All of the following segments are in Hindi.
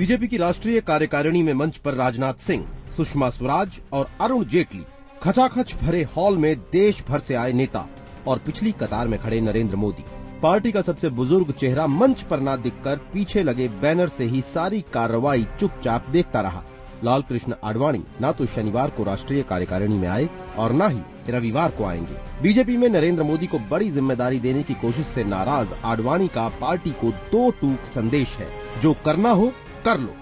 बीजेपी की राष्ट्रीय कार्यकारिणी में मंच पर राजनाथ सिंह, सुषमा स्वराज और अरुण जेटली, खचाखच भरे हॉल में देश भर से आए नेता और पिछली कतार में खड़े नरेंद्र मोदी। पार्टी का सबसे बुजुर्ग चेहरा मंच पर न दिखकर पीछे लगे बैनर से ही सारी कार्रवाई चुपचाप देखता रहा। लालकृष्ण आडवाणी न तो शनिवार को राष्ट्रीय कार्यकारिणी में आए और न ही रविवार को आएंगे। बीजेपी में नरेंद्र मोदी को बड़ी जिम्मेदारी देने की कोशिश से नाराज आडवाणी का पार्टी को दो टूक संदेश है, जो करना हो कर लो,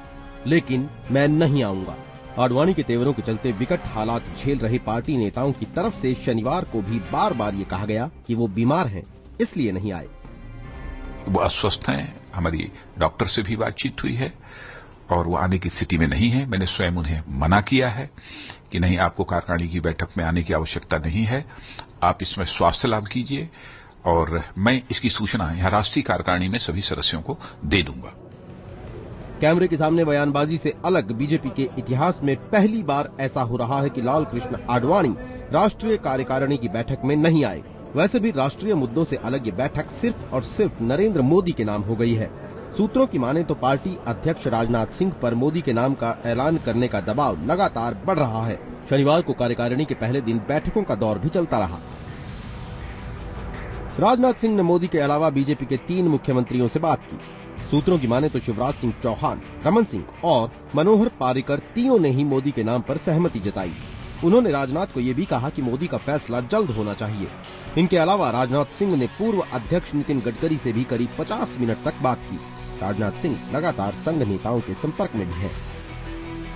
लेकिन मैं नहीं आऊंगा। आडवाणी के तेवरों के चलते विकट हालात झेल रहे पार्टी नेताओं की तरफ से शनिवार को भी बार बार ये कहा गया कि वो बीमार हैं, इसलिए नहीं आए। वो अस्वस्थ हैं, हमारी डॉक्टर से भी बातचीत हुई है और वो आने की स्थिति में नहीं है। मैंने स्वयं उन्हें मना किया है कि नहीं, आपको कार्यकारिणी की बैठक में आने की आवश्यकता नहीं है, आप इसमें स्वास्थ्य लाभ कीजिए और मैं इसकी सूचना यहां राष्ट्रीय कार्यकारिणी में सभी सदस्यों को दे दूंगा। कैमरे के सामने बयानबाजी से अलग बीजेपी के इतिहास में पहली बार ऐसा हो रहा है कि लालकृष्ण आडवाणी राष्ट्रीय कार्यकारिणी की बैठक में नहीं आए। वैसे भी राष्ट्रीय मुद्दों से अलग ये बैठक सिर्फ और सिर्फ नरेंद्र मोदी के नाम हो गई है। सूत्रों की माने तो पार्टी अध्यक्ष राजनाथ सिंह पर मोदी के नाम का ऐलान करने का दबाव लगातार बढ़ रहा है। शनिवार को कार्यकारिणी के पहले दिन बैठकों का दौर भी चलता रहा। राजनाथ सिंह ने मोदी के अलावा बीजेपी के 3 मुख्यमंत्रियों से बात की। सूत्रों की माने तो शिवराज सिंह चौहान, रमन सिंह और मनोहर पार्रिकर तीनों ने ही मोदी के नाम पर सहमति जताई। उन्होंने राजनाथ को ये भी कहा कि मोदी का फैसला जल्द होना चाहिए। इनके अलावा राजनाथ सिंह ने पूर्व अध्यक्ष नितिन गडकरी से भी करीब 50 मिनट तक बात की। राजनाथ सिंह लगातार संघ नेताओं के संपर्क में भी हैं।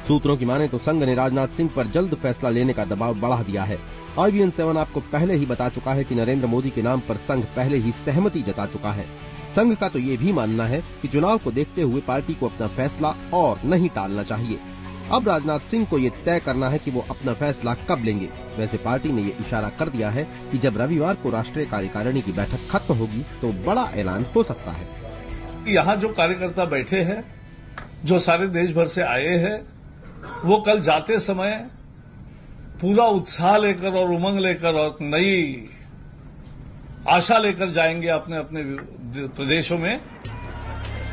सूत्रों की माने तो संघ ने राजनाथ सिंह पर जल्द फैसला लेने का दबाव बढ़ा दिया है। IBN7 आपको पहले ही बता चुका है कि नरेंद्र मोदी के नाम पर संघ पहले ही सहमति जता चुका है। संघ का तो ये भी मानना है कि चुनाव को देखते हुए पार्टी को अपना फैसला और नहीं टालना चाहिए। अब राजनाथ सिंह को ये तय करना है कि वो अपना फैसला कब लेंगे। वैसे पार्टी ने ये इशारा कर दिया है कि जब रविवार को राष्ट्रीय कार्यकारिणी की बैठक खत्म होगी तो बड़ा ऐलान हो सकता है। यहाँ जो कार्यकर्ता बैठे हैं, जो सारे देश भर से आए हैं, वो कल जाते समय पूरा उत्साह लेकर और उमंग लेकर और नई आशा लेकर जाएंगे अपने अपने प्रदेशों में।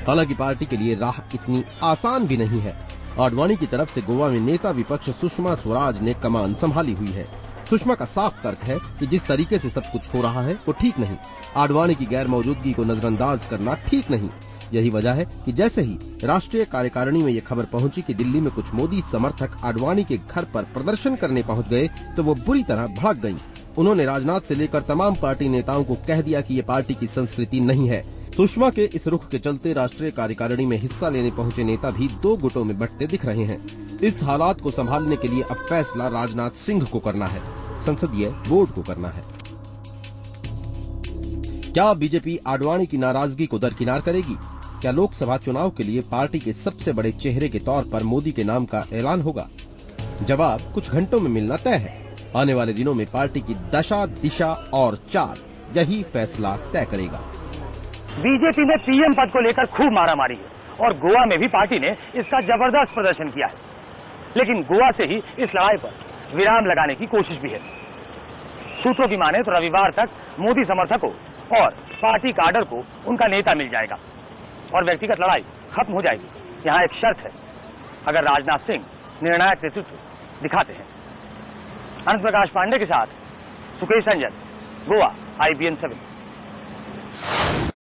हालांकि पार्टी के लिए राह इतनी आसान भी नहीं है। आडवाणी की तरफ से गोवा में नेता विपक्ष सुषमा स्वराज ने कमान संभाली हुई है। सुषमा का साफ तर्क है कि जिस तरीके से सब कुछ हो रहा है वो ठीक नहीं। आडवाणी की गैर मौजूदगी को नजरअंदाज करना ठीक नहीं। यही वजह है कि जैसे ही राष्ट्रीय कार्यकारिणी में ये खबर पहुंची कि दिल्ली में कुछ मोदी समर्थक आडवाणी के घर पर प्रदर्शन करने पहुंच गए तो वो बुरी तरह भड़क गईं। उन्होंने राजनाथ से लेकर तमाम पार्टी नेताओं को कह दिया कि ये पार्टी की संस्कृति नहीं है। सुषमा के इस रुख के चलते राष्ट्रीय कार्यकारिणी में हिस्सा लेने पहुंचे नेता भी 2 गुटों में बंटते दिख रहे हैं। इस हालात को संभालने के लिए अब फैसला राजनाथ सिंह को करना है, संसदीय बोर्ड को करना है। क्या बीजेपी आडवाणी की नाराजगी को दरकिनार करेगी? क्या लोकसभा चुनाव के लिए पार्टी के सबसे बड़े चेहरे के तौर पर मोदी के नाम का ऐलान होगा? जवाब कुछ घंटों में मिलना तय है। आने वाले दिनों में पार्टी की दशा, दिशा और चाल यही फैसला तय करेगा। बीजेपी में पीएम पद को लेकर खूब मारामारी है और गोवा में भी पार्टी ने इसका जबरदस्त प्रदर्शन किया है, लेकिन गोवा से ही इस लड़ाई पर विराम लगाने की कोशिश भी है। सूत्रों की माने तो रविवार तक मोदी समर्थकों और पार्टी काडर को उनका नेता मिल जाएगा और व्यक्तिगत लड़ाई खत्म हो जाएगी। यहाँ एक शर्त है, अगर राजनाथ सिंह निर्णायक नेतृत्व दिखाते हैं। अनंत प्रकाश पांडे के साथ सुकेश रंजन, गोवा, IBN7।